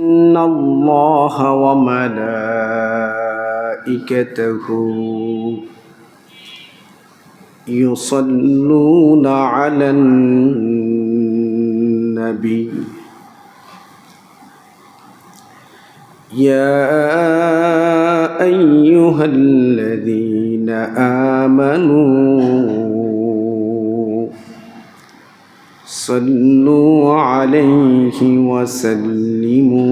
إن الله وملائكته يصلون على النبي يا أيها الذين آمنوا صلوا عليه وسلموا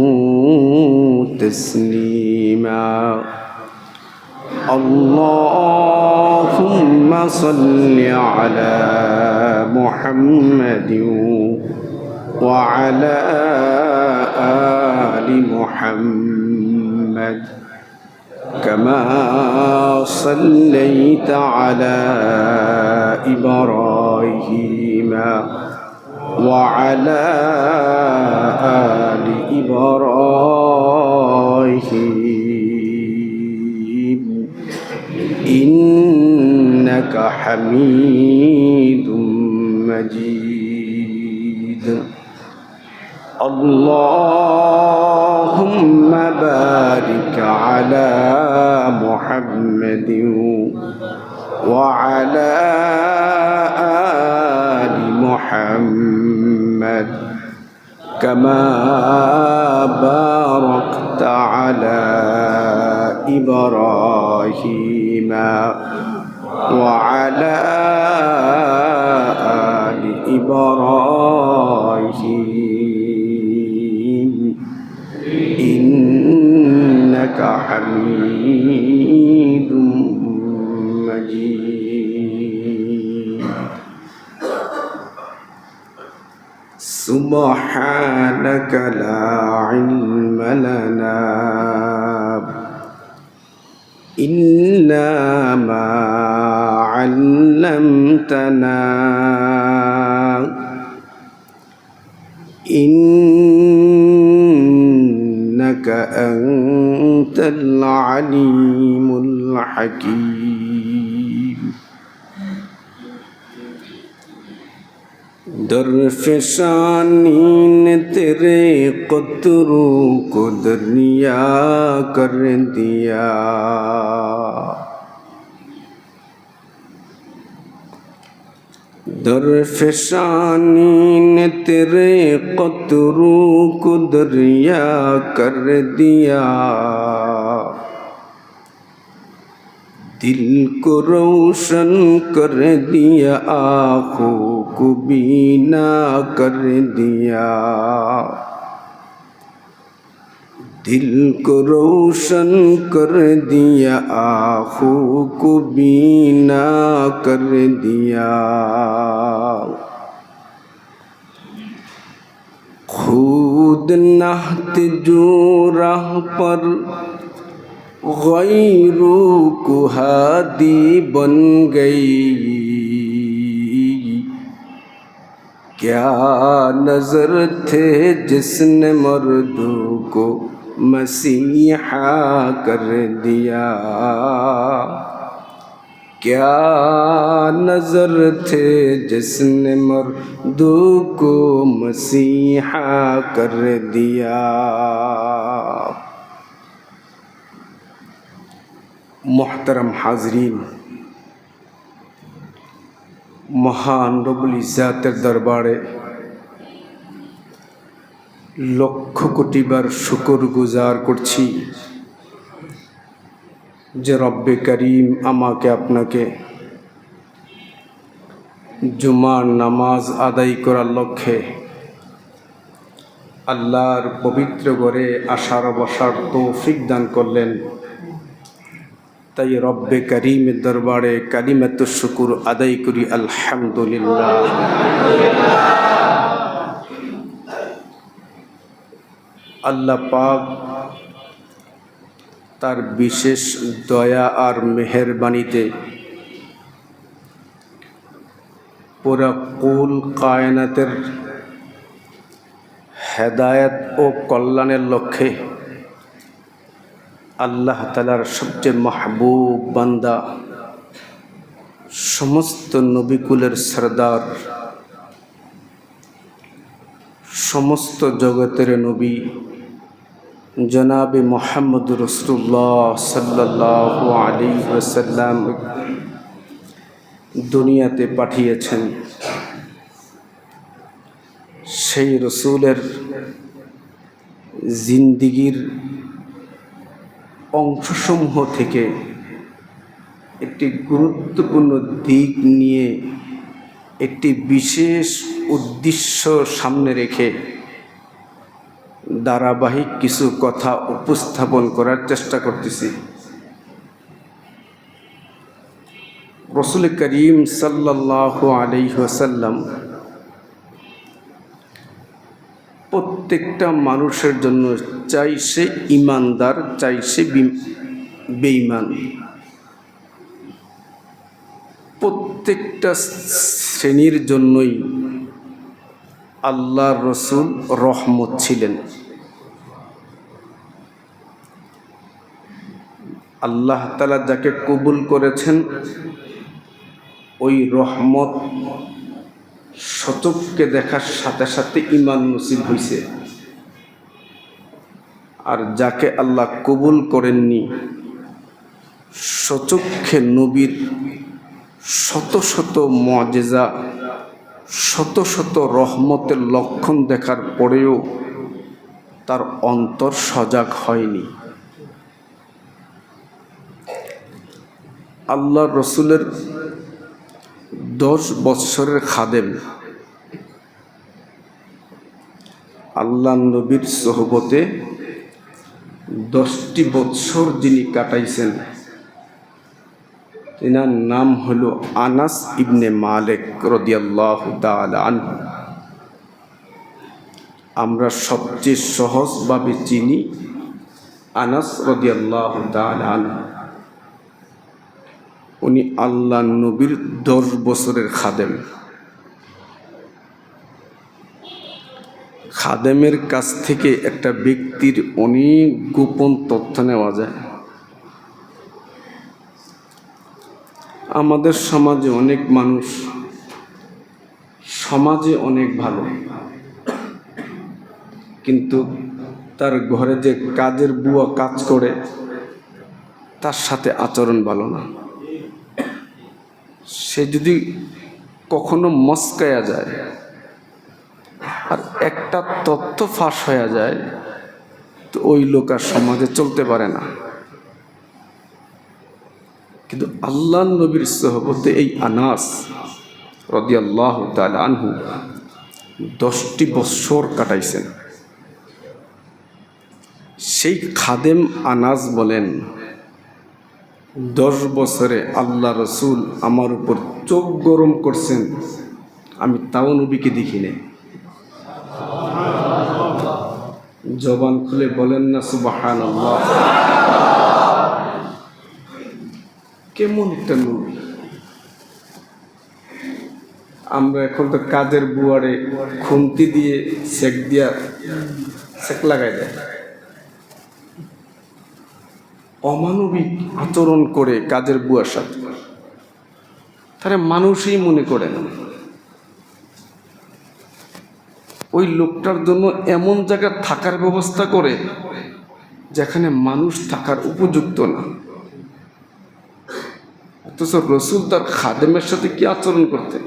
تسليما اللهم صل على محمد وعلى آل محمد كما صليت على إبراهيم وعلى آل إبراهيم إنك حميد مجيد اللهم بارك على محمد وعلى آل محمد كما باركت على إبراهيم وعلى آل إبراهيم إنك حميد مجيد سبحانك لا علم لنا إلا ما علمتنا إنك أنت العليم الحكيم درفشانی نے تیرے قطروں کو دریا کر دیا درفشانی نے تیرے قطروں کو دریا کر دیا دل کو روشن کر دیا آنکھوں کو بینا کر دیا دل کو روشن کر دیا آنکھوں کو بینا کر دیا خود نہت جو راہ پر غیروں کو ہادی بن گئی کیا نظر تھے جس نے مردوں کو مسیحا کر دیا کیا نظر تھے جس نے مردوں کو مسیحا کر دیا محترم حاضرین মহান রব্বুল ইজ্জাতের দরবারে লক্ষ কোটি বার শুকর গুজার করছি যে রব্বে করিম আমাকে আপনাকে জুমার নামাজ আদায় করার লক্ষ্যে আল্লাহর পবিত্র ঘরে আসার বসার তৌফিক দান করলেন তাই রব্বে করিমের দরবারে কালিমাতু শুকুর আদায় করি আলহামদুলিল্লাহ। আল্লাহ পাক তার বিশেষ দয়া আর মেহেরবানিতে পুরা কুল কায়নাতের হেদায়েত ও কল্যাণের লক্ষ্যে আল্লাহ তাআলার সবচেয়ে মাহবুব বান্দা সমস্ত নবিকুলের সরদার সমস্ত জগতের নবী জনাবে মোহাম্মদ রসুল্লাহ সাল্লাল্লাহু আলাইহি ওয়াসাল্লাম দুনিয়াতে পাঠিয়েছেন। সেই রসুলের জিন্দিগির অংশসমূহ থেকে একটি গুরুত্বপূর্ণ দিক নিয়ে একটি বিশেষ উদ্দেশ্য সামনে রেখে ধারাবাহিক কিছু কথা উপস্থাপন করার চেষ্টা করতেছি। রাসূল করিম সাল্লাল্লাহু আলাইহি ওয়াসাল্লাম প্রত্যেকটা মানুষের জন্য, চাই সে ইমানদার চাই সে বেঈমান, প্রত্যেকটা শ্রেণীর জন্যই আল্লাহর রসুল রহমত ছিলেন। আল্লাহ তাআলা যাকে কবুল করেছেন ওই রহমত সচক্ষে দেখার সাথে সাথে ঈমান নসিব হয়েছে, আর যাকে আল্লাহ কবুল করেননি সচক্ষে নবীর শত শত মুআজিজা শত শত রহমতের লক্ষণ দেখার পরেও তার অন্তর সজাগ হয়নি। আল্লাহ রসুলের 10 বৎসরের খাদেম, আল্লাহ নবীর সোহবতে 10টি বৎসর যিনি কাটাইছেন, তিনার নাম হলো আনাস ইবনে মালিক রাদিয়াল্লাহু তাআলা আনহু। আমরা সবচেয়ে সহজভাবে চিনি আনাস রাদিয়াল্লাহু তাআলা আনহু। উনি আল্লাহ নবীর 10 বছরের খাদেম। খাদেমের কাছ থেকে একটা ব্যক্তির অনেক গোপন তথ্য নেওয়া যায়। আমাদের সমাজে অনেক মানুষ সমাজে অনেক ভালো, কিন্তু তার ঘরে যে কাজের বুয়া কাজ করে তার সাথে আচরণ ভালো না। সে যদি কখনো মস্কায়া যায় আর একটা তথ্য ফাঁস হয়ে যায় তো ওই লোক আর সমাজে চলতে পারে না। কিন্তু আল্লাহ নবীর সোহবতে এই আনাস রাদিয়াল্লাহু তাআলা আনহু 10টি বছর কাটাইছেন। সেই খাদেম আনাস বলেন, 10 বছরে আল্লাহ রসুল আমার উপর চোখ গরম করছেন, আমি তাও নবীকে দেখিনি। জবান খুলে বলেন না সুবহানাল্লাহ। কেমন একটা নবী! আমরা এখন তো কাজের বুয়ারে খুন্তি দিয়ে সেক লাগাই দেয়, অমানবিক আচরণ করে কাজের বুয়ার সাথে, তারা মানুষই মনে করে না। ওই লোকটার জন্য এমন জায়গা থাকার ব্যবস্থা করে যেখানে মানুষ থাকার উপযুক্ত না। অথচ রসুল তার খাদেমের সাথে কি আচরণ করতেন।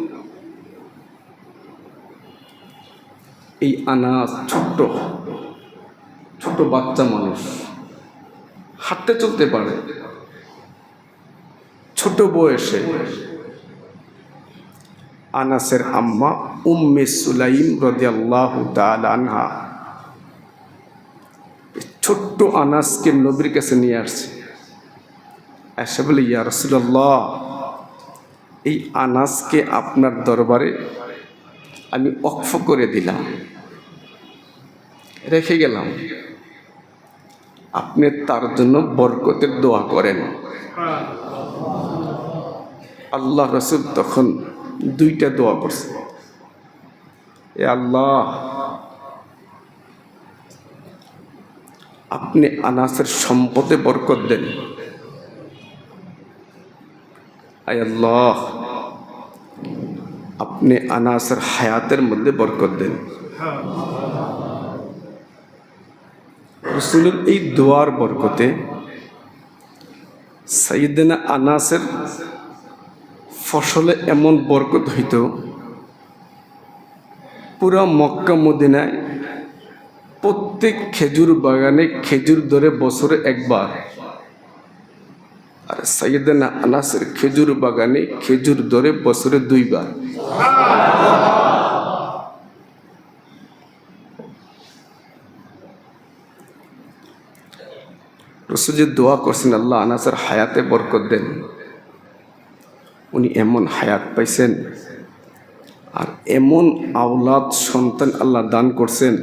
এই আনাস ছোট্ট ছোট বাচ্চা মানুষ, হাঁটতে চলতে পারে, ছোট বয়সে আনাসের আম্মা উম্মে সুলাইম রাদিয়াল্লাহু তাআলা আনহা ছোট্ট আনাসকে নবীর কাছে নিয়ে আসছে। এসে বলে, ইয়া রাসূলুল্লাহ, এই আনাসকে আপনার দরবারে আমি ওয়াকফ করে দিলাম, রেখে গেলাম, আপনি তার জন্য বরকতের দোয়া করেন। আল্লাহ রসুল তখন 2টা দোয়া করছে, এ আল্লাহ, আপনি আনাসের সম্পদে বরকত দেন। আয় আল্লাহ, আপনি আনাসের হায়াতের মধ্যে বরকত দেন। রাসূলের এই দোয়ার বরকতে সাইয়েদনা আনাসের ফসলে এমন বরকত হইত, পুরা মক্কা মদিনায় প্রত্যেক খেজুর বাগানে খেজুর ধরে বছরে একবার, আর সাইয়েদনা আনাসের খেজুর বাগানে খেজুর ধরে বছরে দুইবার। রাসূল যে দোয়া করছেন, আল্লাহ আনাসের হায়াতে বরকত দেন, উনি এমন হায়াত পাইছেন আর এমন আওলাদ সন্তান আল্লাহ দান করছেন,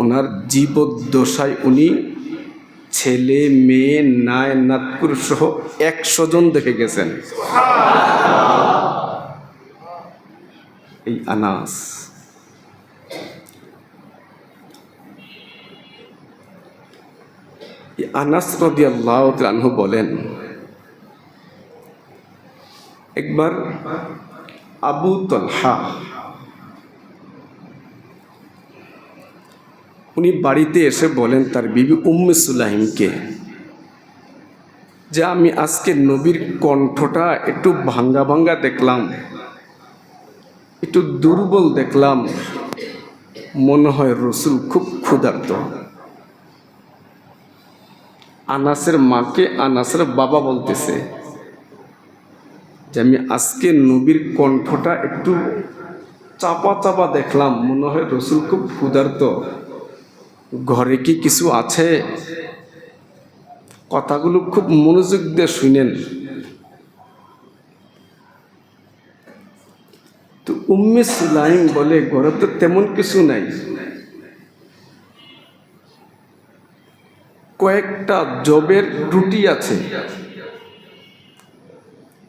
ওনার জীবদ্দশায় উনি ছেলে মেয়ে নায় নাতকুর সহ 100 জন দেখে গেছেন। এই আনাস আনাস রাদিয়াল্লাহু তাআলা আনহু বলেন, একবার আবু তালহা উনি বাড়িতে এসে বলেন তার বিবি উম্মে সুলাইমকে যে আমি আজকে নবীর কণ্ঠটা একটু ভাঙ্গা ভাঙ্গা দেখলাম, একটু দুর্বল দেখলাম, মনে হয় রসুল খুব ক্ষুধার্ত। আনাসের মাকে আনাসের বাবা বলতেছে যে আমি আজকে নবীর কণ্ঠটা একটু চাপা চাপা দেখলাম, মনে হয় রসুল খুব ক্ষুধার্ত, ঘরে কি কিছু আছে? কথাগুলো খুব মনোযোগ দিয়ে শুনেন। তো উম্মে সুলাইম বলে, ঘরে তো তেমন কিছু নাই, কয়েকটা জবের রুটি আছে,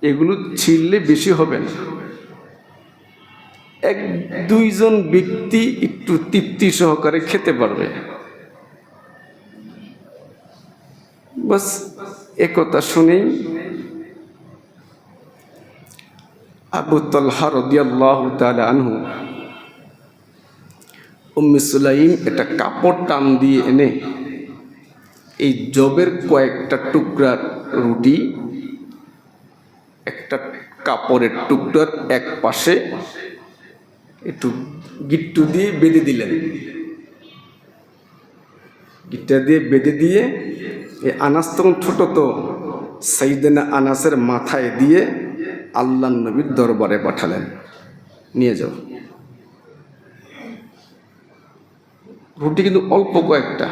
এগুলো ছিললে বেশি হবে না, 1-2 জন ব্যক্তি একটু তৃপ্তি সহকারে খেতে পারবে। বাস একথা শুনেই আবু তালহা রাদিয়াল্লাহু তাআলা আনহু উম্মে সুলাইম একটা কাপড় টান দিয়ে এনে এই জবের কয়েকটা টুকরা রুটি একটা কাপড়ের টুকরার এক পাশে একটু গিট্টু দিয়ে বেঁধে দিলেন। গিট্টা দিয়ে বেঁধে দিয়ে এই আনাস তখন ছোট, তো সাইয়েদনা আনাসের মাথায় দিয়ে আল্লাহর নবীর দরবারে পাঠালেন, নিয়ে যাও। রুটি কিন্তু অল্প কয়েকটা।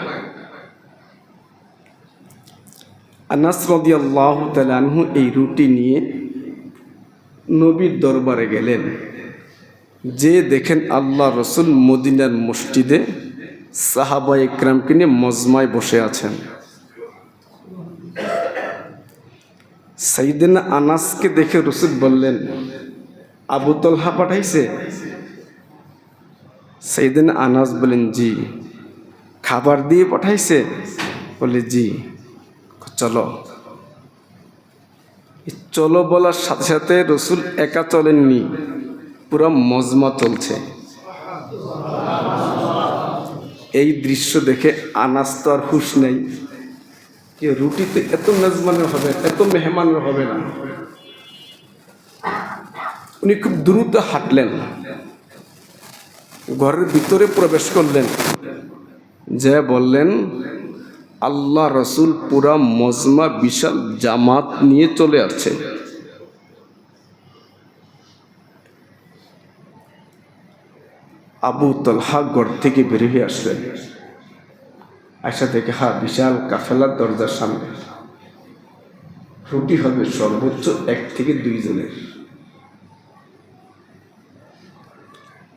আনাস রাদিয়াল্লাহু তাআলা আনহু এই রুটি নিয়ে নবীর দরবারে গেলেন, যে দেখেন আল্লাহ রসুল মদিনার মসজিদে সাহাবায়ে ইকরামকে নিয়ে মজমায় বসে আছেন। সাইয়েদনা আনাসকে দেখে রসুল বললেন, আবু তালহা পাঠাইছে? সাইয়েদনা আনাস বলেন, জি। খাবার দিয়ে পাঠাইছে? বলে, জি। চলো। চলো বলার সাথে সাথে রসুল একা চলেননি, পুরো মজমা চলছে। এই দৃশ্য দেখে আনাস তো আর হুঁশ নেই, যে রুটিতে এত মেজমানের হবে, এত মেহমানের হবে না। উনি খুব দ্রুত হাঁটলেন, ঘরের ভিতরে প্রবেশ করলেন, যে বললেন, আল্লাহ রসুল পুরা মজমা বিশাল জামাত নিয়ে চলে আসছে। আবু তালহা ঘর থেকে বের হয়ে আসলেন, আয়সা দেখে বিশাল কাফেলার দরজার সামনে রুটি হবে সর্বোচ্চ 1 থেকে 2 জনের।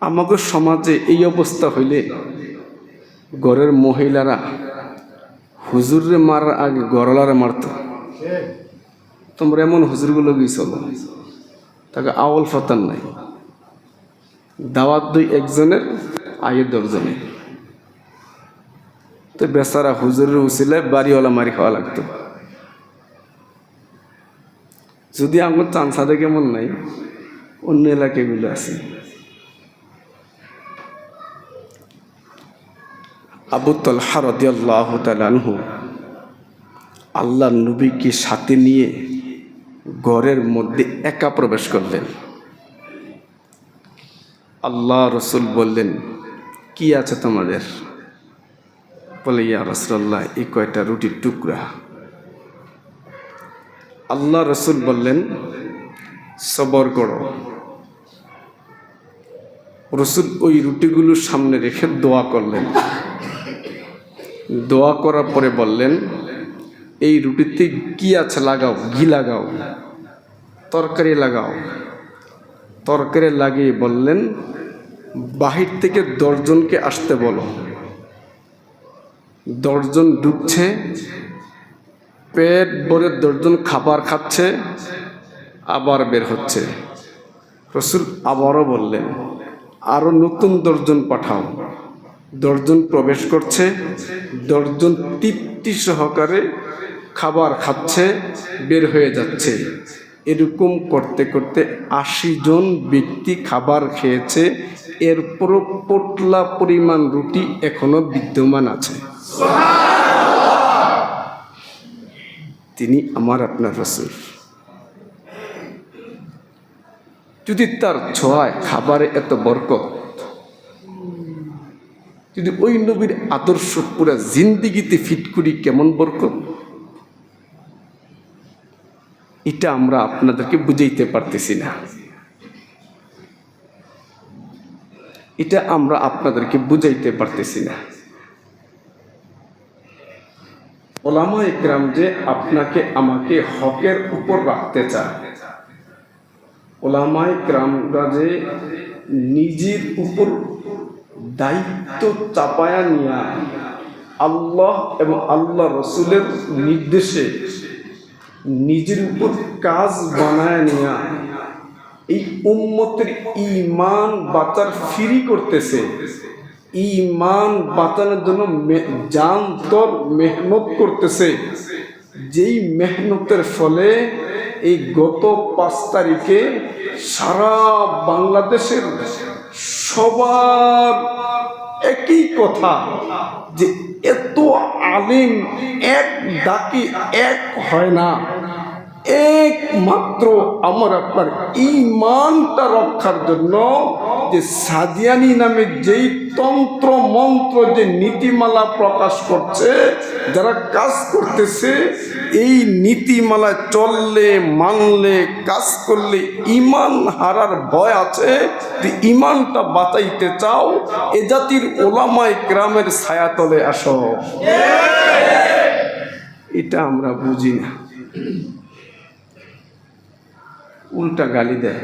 আমাদের সমাজে এই অবস্থা হইলে ঘরের মহিলারা হুজুরে মারার আগে গরলারে মারত। তোমরা এমন হুজুরগুলো গিয়েছিল, তাকে আওয়াল ফতান নাই, দাওয়াত 2 একজনের, আয়ে 10 জনের। তো বেচারা হুজুরের উসিলায় বাড়িওয়ালা মারি খাওয়া লাগতো। যদি আমার চান্সাদে কেমন নাই, অন্য এলাকাগুলো আছে। আবু তালহা রাদিয়াল্লাহু তাআলা আনহু আল্লাহর নবীকে সাথে নিয়ে ঘরের মধ্যে একা প্রবেশ করলেন। আল্লাহ রসুল বললেন, কি আছে তোমাদের? বলে, ইয়া রাসূলুল্লাহ, এই কয়টা রুটির টুকরা। আল্লাহ রসুল বললেন, সবর করো। রসুল ওই রুটিগুলোর সামনে রেখে দোয়া করলেন। দোয়া করার পরে বললেন, এই রুটিতে কি আছে লাগাও, ঘি লাগাও, তরকারি লাগাও। তরকারি লাগিয়ে বললেন, বাহির থেকে 10 জনকে আসতে বলো। 10 জন ঢুকছে, পেট ভরে 10 জন খাবার খাচ্ছে, আবার বের হচ্ছে। রসুল আবারও বললেন, আরও নতুন 10 জন পাঠাও। 10 জন প্রবেশ করছে, 10 জন তৃপ্তি সহকারে খাবার খাচ্ছে, বের হয়ে যাচ্ছে। এরকম করতে করতে 80 জন ব্যক্তি খাবার খেয়েছে। এরপরও পোটলা পরিমাণ রুটি এখনো বিদ্যমান আছে। তিনি আমার আপনার রাসূল। যদি তার ছোঁয়ায় খাবারে এত বরকত, যদি ওই নবীর আদর্শ পুরা জিন্দিগিতে ফিট করি, কেমন বরকত, এটা আমরা আপনাদেরকে বুঝাইতে পারতেছি না। এটা আমরা আপনাদেরকে বুঝাইতে পারতেছি না। ওলামায়ে কেরাম যে আপনাকে আমাকে হকের উপর রাখতে চায়, ওলামায়ে কেরামরা যে নিজের উপর দায়িত্ব চাপায়া নিয়া আল্লাহ এবং আল্লাহ রসুলের নির্দেশে নিজের উপর কাজ বানায় নিয়া এই উম্মতের ঈমান বাঁচার ফ্রি করতেছে, ঈমান বাঁচানোর জন্য জান তর মেহনত করতেছে। যেই মেহনতের ফলে এই গত 5 তারিখে সারা বাংলাদেশের সবার একই কথা যে এত আলেম এক ডাকে এক হয় না, একমাত্র আমার আপনার ঈমানটা রক্ষার জন্য যে সাদিয়ানি নামে যেই তন্ত্র মন্ত্র যে নীতিমালা প্রকাশ করছে, যারা কাজ করতেছে, এই নীতিমালা চললে মানলে কাজ করলে ঈমান হারার ভয় আছে। যে ঈমানটা বাঁচাইতে চাও, এ জাতির ওলামায়ে কেরামের ছায়াতলে আসো। এটা আমরা বুঝি না, উল্টা গালি দেয়।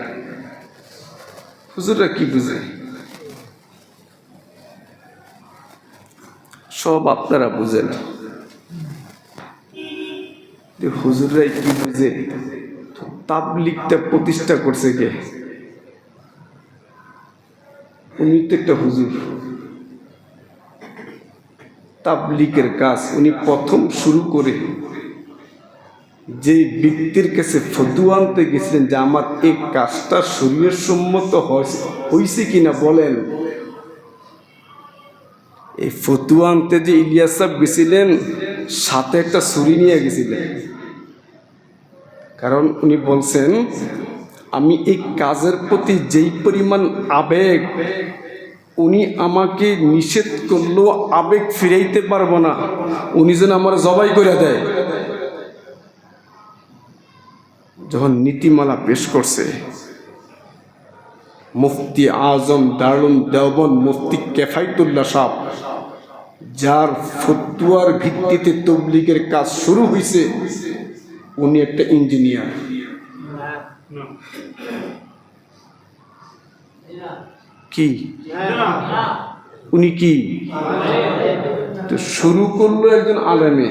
হুজুররা কি বুঝে? সব আপনারা বুঝেন। হুজুররাই কি বুঝে? তাবলীগটা প্রতিষ্ঠা করছে কে? উনি তো একটা হুজুর। তাবলীগের কাজ উনি প্রথম শুরু করে যে ব্যক্তির কাছে ফতোয়া আনতে গেছিলেন যে আমার এই কাজটা শরীয়ত সম্মত হয়েছে কিনা বলেন, এই ফতোয়া আনতে যে ইলিয়াস সাহেব গেছিলেন, সাথে একটা ছুরি নিয়ে গেছিলেন। কারণ উনি বলছেন, আমি এই কাজের প্রতি যেই পরিমাণ আবেগ, উনি আমাকে নিষেধ করলেও আবেগ ফিরাইতে পারবো না, উনি যেন আমার জবাই করে দেয়। যখন নীতিমালা পেশ করছে, মুফতি আজম দারুল দেওবন্দ মুফতি কেফায়েতুল্লাহ সাহেব, যার ফতোয়ার ভিত্তিতে তাবলীগের কাজ শুরু হয়েছে, উনি একটা ইঞ্জিনিয়ার। কি উনি কি তো শুরু করলো একজন আলেমে,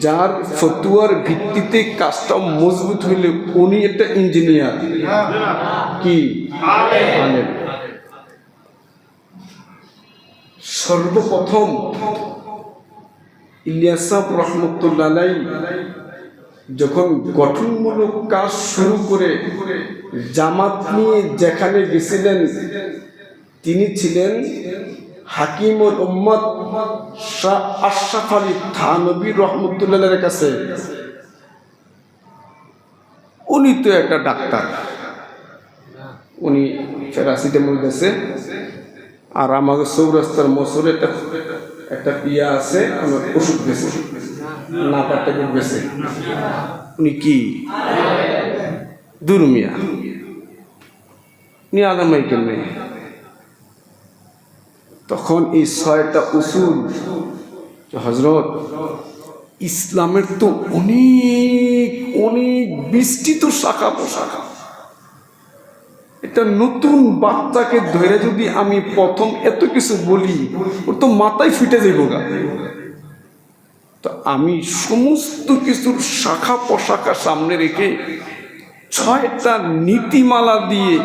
যার ফতোয়ার ভিত্তিতে কাজটা মজবুত হইলে উনি একটা ইঞ্জিনিয়ার। কি আলেম। সর্বপ্রথম ইলিয়াস সাহেব রহমতুল্লাহ আলাইহি যখন গঠনমূলক কাজ শুরু করে জামাত নিয়ে যেখানে গেছিলেন, তিনি ছিলেন হাকিমুল উম্মত শাহ আশরাফ আলী থানভী রহমতুল্লাহের কাছে, উনি তো একটা ডাক্তার, উনি প্যারাসিটামল দিয়েছে, আর আমাকে চৌরাস্তার মসুরে একটা পিয়া আছে, আমার ওষুধ গেছে, না পারতে গেছে। উনি কি দুর্মিয়া, উনি আলামাই কেমনে? তখন এই 6টা উসুল, হজরত ইসলামের তো অনেক অনেক বিস্তৃত শাখা প্রশাখা। এটা নতুন বাচ্চাকে ধরে যদি আমি প্রথম এত কিছু বলি, ওর তো মাথায় ফিটে যাইব গা। তো আমি সমস্ত কিছুর শাখা প্রশাখা সামনে রেখে 6টা নীতিমালা দিয়ে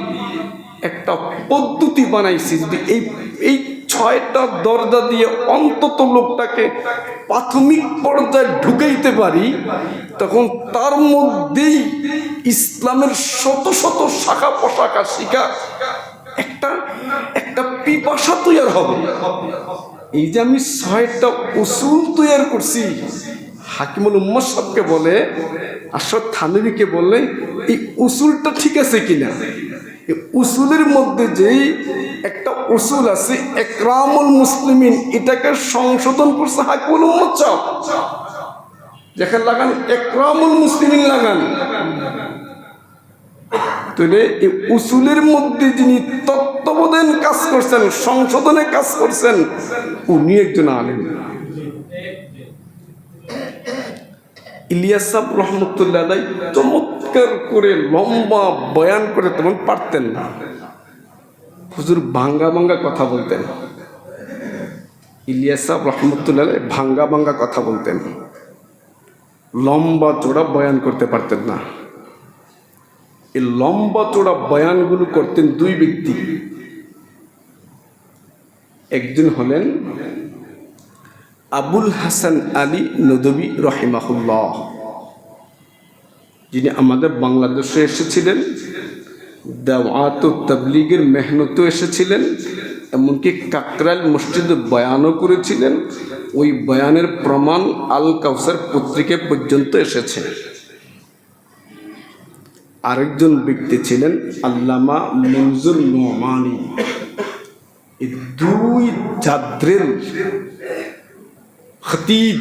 একটা পদ্ধতি বানাইছি। যদি এই 6টা দরজা দিয়ে অন্তত লোকটাকে প্রাথমিক পর্যায়ে ঢুকাইতে পারি, তখন তার মধ্যেই ইসলামের শত শত শাখা প্রশাখা শিখা একটা পিপাসা তৈরি হবে। এই যে আমি 6টা উসুল তৈরি করছি, হাকিমুল উম্মত সাহেবকে বলে, আশরাফ থানভীকে বলে, এই উসুলটা ঠিক আছে কিনা। উসুলের মধ্যে যেই একটা উসুল আছে ইকরামুল মুসলিমিন, এটাকে সংশোধন করছে হাকিমুল উম্মত সাহেব। যেখানে লাগান ইকরামুল মুসলিমিন লাগান, তাহলে এই উসুলের মধ্যে যিনি তত্ত্বাবধান কাজ করছেন, সংশোধনে কাজ করছেন, উনি একজন আলেম। ইলিয়াস সাহেব রহমতুল্লাহ আলাইহি চমৎকার করে লম্বা বয়ান করে তেমন পারতেন না, হুজুর ভাঙ্গা ভাঙ্গা কথা বলতেন। ইলিয়াস সাহেব রহমতুল্লাহ আলাইহি ভাঙ্গা ভাঙ্গা কথা বলতেন, লম্বা চোড়া বয়ান করতে পারতেন না। এই লম্বা চোড়া বয়ানগুলো করতেন 2 ব্যক্তি। একজন হলেন আবুল হাসান আলী নদভী রহিমাহুল্লাহ, যিনি আমাদের বাংলাদেশে এসেছিলেন, দাওয়াত ও তাবলীগের মেহনতেও এসেছিলেন, এমনকি কাকরাইল মসজিদে বয়ানও করেছিলেন। ওই বয়ানের প্রমাণ আল কাউসার পত্রিকায় পর্যন্ত এসেছে। আরেকজন ব্যক্তি ছিলেন আল্লামা মনজুর নোমানী। এই 2 জাদ্রের খতিব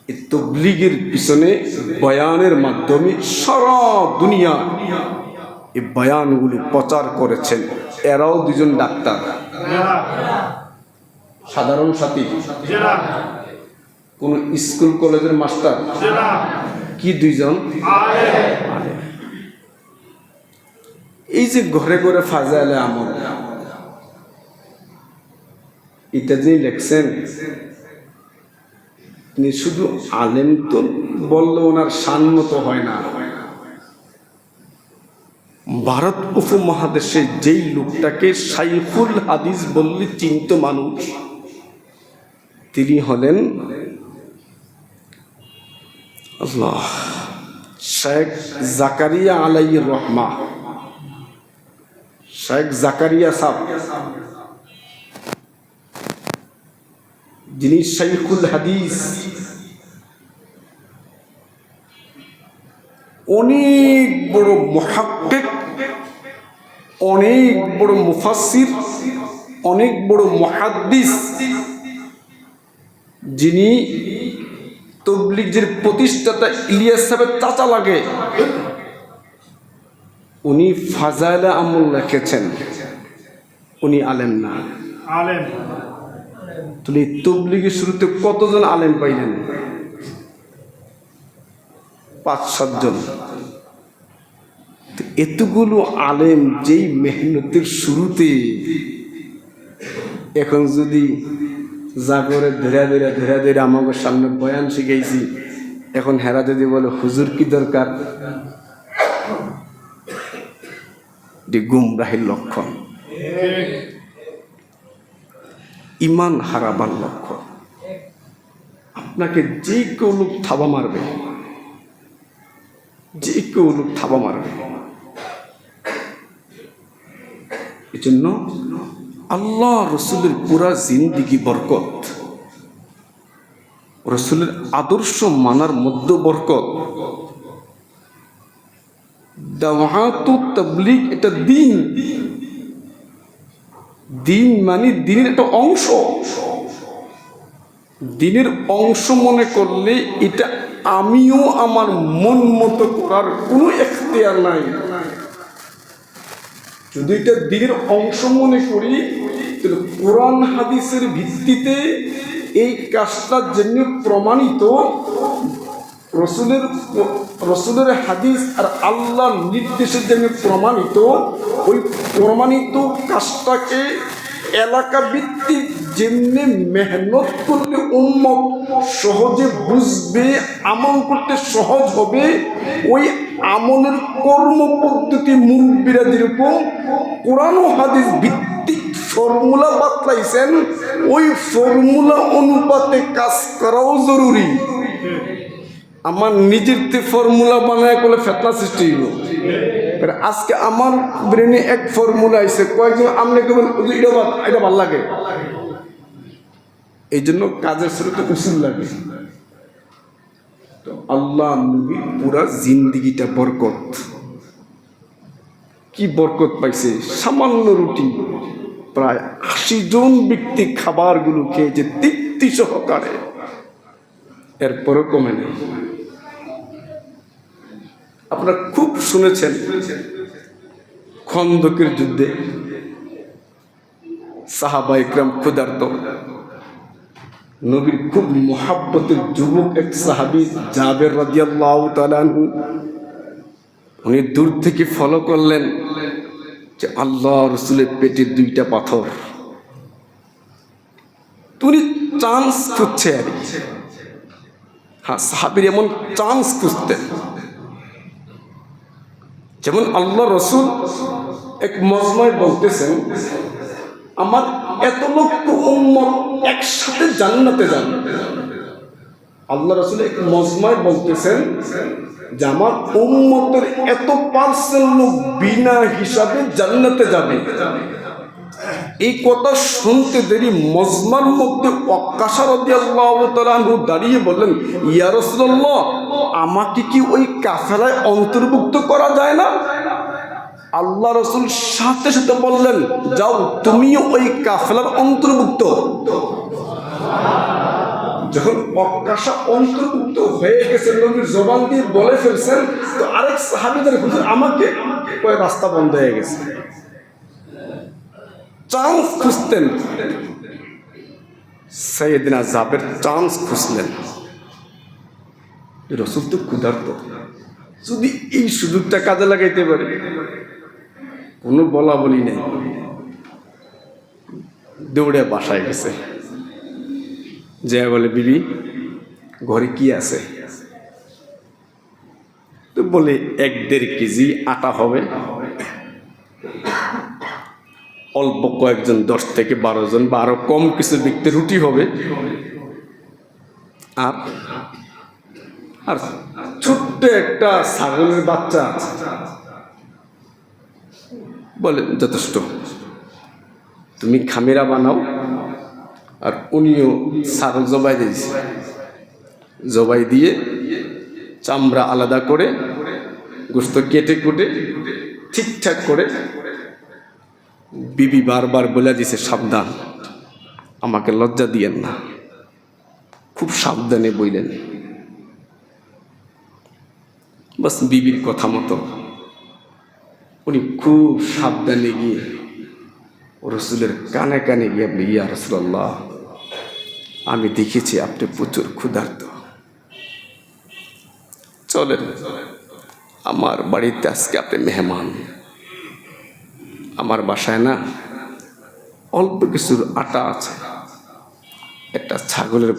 এই তাবলীগের পিছনে বয়ানের মাধ্যমে সারা দুনিয়া এই বয়ানগুলো প্রচার করেছেন। এরাও 2জন ডাক্তার, সাধারণ সাথী, কোন স্কুল কলেজের মাস্টার কি, 2জন এই যে ঘরে ঘরে ফাজাইলে আমল, এটা যে লেখছেন, তিনি শুধু আলেম তো বললে ওনার সম্মত হয় না। ভারত উপমহাদেশে যেই লোকটাকে শাইখুল হাদিস বললে চিন্ত মানুষ, তিনি হলেন আল্লাহ শেখ জাকারিয়া আলাইহির রহমা। শেখ জাকারিয়া সাহেব, যিনি শাইখুল হাদিস, অনেক বড় মুহাক্কিক, অনেক বড় মুফাসসির, অনেক বড় মুহাদ্দিস, যিনি তাবলীগের প্রতিষ্ঠাতা ইলিয়াস সাহেবের চাচা লাগে। উনি ফাজাইলে আমল লিখেছেন, উনি আলেম না। তাহলে তাবলীগের শুরুতে কতজন আলেম পাইলেন? 5-7 জন। এতগুলো আলেম যেই মেহনতের শুরুতে, এখন যদি জাগরে ধীরে ধীরে ধীরে ধীরে আমাকে সামনে বয়ান শিখাইছি, এখন হেরা যদি বলে হুজুর কি দরকার, গুমরাহির লক্ষণ, ইমান হারাবার লক্ষণ। আপনাকে যে কেউ লোক থাবা মারবে, যে কেউ লোক থাবা মারবে। এই জন্য আল্লাহ রসুলের পুরা জিন্দিগি বরকত, রসুলের আদর্শ মানার মধ্যে বরকত। দাওয়াত তাবলীগ এটা দিন, দিন মানে দিনের একটা অংশ। দিনের অংশ মনে করলে এটা আমিও আমার মন মতো করার কোনো এখতিয়ার নাই। যদি এটা দিনের অংশ মনে করি তাহলে কোরআন হাদিসের ভিত্তিতে এই কাজটার জন্য প্রমাণিত, রসুলের হাদিস আর আল্লাহর নির্দেশের জন্য প্রমাণিত, ওই প্রমাণিত কাজটাকে এলাকা ভিত্তিক যেমনি মেহনত করলে উম্মত সহজে বুঝবে, আমল করতে সহজ হবে, ওই আমলের কর্ম পদ্ধতি মুরব্বীরা যেরকম কোরআন ও হাদিস ভিত্তিক ফর্মুলা বাতলাইছেন, ওই ফর্মুলা অনুপাতে কাজ করাও জরুরি। আমার নিজের ফর্মুলা বানায় করলে ফেতনা সৃষ্টি হইব। আজকে আমার ব্রেনে এক ফর্মুলা আইছে, কয়েকজন আপনি কেমন এটা ভাল লাগে, এই জন্য কাজের শুরুতে উসুল লাগে। তো আল্লাহ নবী পুরা জিন্দিগিটা বরকত। কি বরকত পাইছে? সামান্য রুটি প্রায় ৮০ জন ব্যক্তি খাবারগুলো খেয়েছে তৃপ্তি সহকারে, এরপরও কমে নেই। আপনারা খুব শুনেছেন খন্দকের যুদ্ধে সাহাবা ইকরাম ক্ষুধার্ত, নবীর খুব মুহাব্বতের যুবক এক সাহাবী জাবের রাদিয়াল্লাহু তাআলা আনহু, উনি দূর থেকে ফলো করলেন যে আল্লাহ রসুলের পেটে 2টা পাথর। তুমি চান্স খুঁজছে আর কি। হ্যাঁ, সাহাবীর এমন চান্স খুঁজতেন। যেমন আল্লাহ রসুল এক মজমায় বলতেছেন, আমার এত লক্ষ উম্মত একসাথে জান্নাতে যাবে। আল্লাহ রসুল এক মজমায় বলতেছেন যে আমার উম্মতের এত পার্সেন্ট লোক বিনা হিসাবে জান্নাতে যাবে। এই কথা শুনতে দেরি মজমার মধ্যে ওয়াক্কাশা রাদিয়াল্লাহু তাআলা আনহু দাঁড়িয়ে বললেন, ইয়া রাসূলুল্লাহ, আমাকে কি ওই কাফেলায় অন্তর্ভুক্ত করা যায় না? আল্লাহ রসুল সাথে সাথে বললেন, যাও তুমিও ওই কাফেলার অন্তর্ভুক্ত। যখন ওয়াক্কাশা অন্তর্ভুক্ত হয়ে গেছে, নবীর জবান দিয়ে বলে ফেলছেন, তো আরেক সাহাবীদের হুজুর আমাকে কয় রাস্তা বন্ধ হয়ে গেছে। চান্স খুঁজতেন সাইয়েদনা জাবের, চান্স খুঁজলেন। রসুল তো ক্ষুধার্ত, যদি এই সুযোগটা কাজে লাগাইতে পারে, কোনো বলা বলি নেই, দৌড়ে বাসায় গেছে। যে বলে, বিবি ঘরে কি আছে? তো বলে 1-1.5 কেজি আটা হবে, অল্প কয়েকজন 10 থেকে 12 জন বা আরো কম কিছু ব্যক্তি রুটি হবে, আর ছোট্ট একটা ছাগলের বাচ্চা আছে। বলে যথেষ্ট, তুমি খামিরা বানাও। আর উনিও ছাগল জবাই দিয়েছে, জবাই দিয়ে চামড়া আলাদা করে গোশত কেটে কুটে ঠিকঠাক করে বিবি বারবার বলে দিছে, সাবধান, আমাকে লজ্জা দিয়েন না। খুব সাবধানে বললেন। বাস বিবির কথা মতো উনি খুব সাবধানে গিয়ে রসুলের কানে কানে গিয়ে, ইয়া রাসূলুল্লাহ, আমি দেখেছি আপনি প্রচুর ক্ষুধার্ত, চলেন আমার বাড়িতে, আজকে আপনি মেহমান। আমার বাসায় না অল্প কিছুর আটা আছে, একটা ছাগলের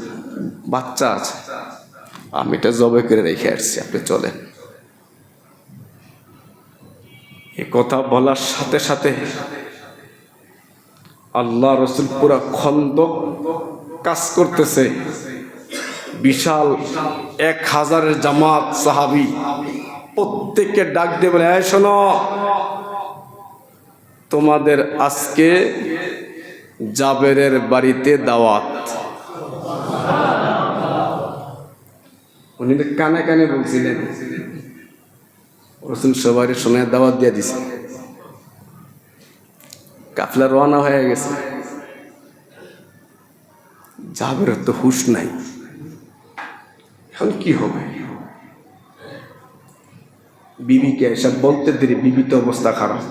বাচ্চা আছে, আমি এটা জবাই করে রেখে আসছি, আপনি চলেন। এ কথা বলার সাথে সাথে আল্লাহ রসুল পুরা খন্দক কাজ করতেছে, বিশাল 1000 জামাত সাহাবী, প্রত্যেককে ডাক দিয়ে বলে, এই শোনো, তোমাদের আজকে জাবেরের বাড়িতে দাওয়াত। উনি তো কানে কানে বলছিলেন, রাসূল সবাই শুনে দাওয়াত দিয়ে দিছে। কাফেলা রওনা হয়ে গেছে, জাবেরের তো হুঁশ নাই, এখন কি হবে? বিবিকে এসব বলতে দেরি, বিবি তো অবস্থা খারাপ।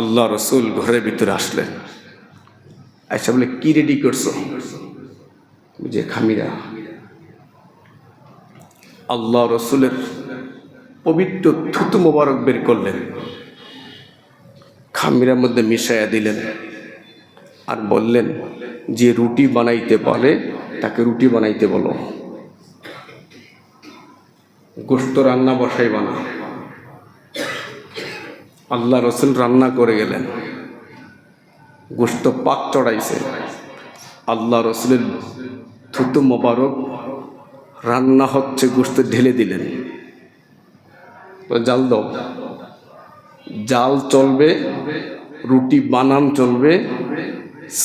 আল্লাহ রসুল ঘরের ভিতরে আসলেন, আইসা বলে কি রেডি করছো? যে খামিরা। আল্লাহ রসুলের পবিত্র থুতু মোবারক বের করলেন, খামিরার মধ্যে মিশাইয়া দিলেন, আর বললেন যে রুটি বানাইতে পারে তাকে রুটি বানাইতে বলো, গোশত রান্না বসাইবা না। আল্লাহ রসুল রান্না করে গেলেন, গোশত পাক চড়াইছে, আল্লাহ রসুলের থুতু মোবারক রান্না হচ্ছে, গোশত ঢেলে দিলেন। জাল দাও, জাল চলবে, রুটি বানান চলবে,